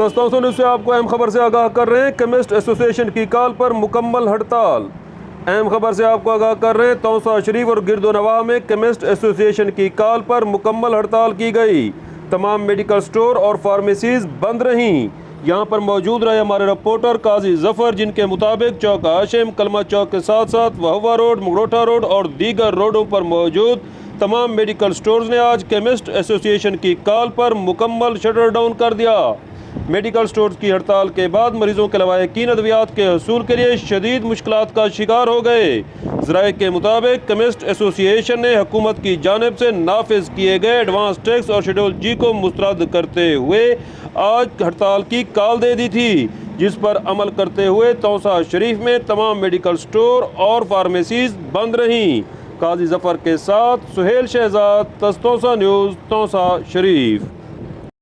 دوستوں سے آپ کو اہم خبر سے آگاہ کر رہے ہیں، کیمسٹ ایسوسی ایشن کی کال پر مکمل ہڑتال۔ اہم خبر سے آپ کو آگاہ کر رہے ہیں، توسا شریف اور گرد و نواح میں کیمسٹ ایسوسی ایشن کی کال پر مکمل ہڑتال کی گئی۔ تمام میڈیکل سٹور اور فارمیسیز بند رہیں۔ یہاں پر موجود رہے ہمارے رپورٹر قاضی ظفر، جن کے مطابق چوک ہاشم، کلمہ چوک کے ساتھ ساتھ وہوا روڈ، مگروٹھا روڈ اور دیگر روڈوں پر موجود تمام میڈیکل سٹورز نے آج کیمسٹ ایسوسی ایشن کی کال پر مکمل شٹر ڈاؤن کر دیا۔ میڈیکل سٹورز کی ہڑتال کے بعد مریضوں کے لواحقین ادویات کے حصول کے لیے شدید مشکلات کا شکار ہو گئے۔ ذرائع کے مطابق کیمسٹ ایسوسی ایشن نے حکومت کی جانب سے نافذ کیے گئے ایڈوانس ٹیکس اور شیڈول جی کو مسترد کرتے ہوئے آج ہڑتال کی کال دے دی تھی، جس پر عمل کرتے ہوئے توسا شریف میں تمام میڈیکل سٹور اور فارمیسیز بند رہیں۔ قاضی ظفر کے ساتھ سہیل شہزاد، توسا نیوز، توسا شریف۔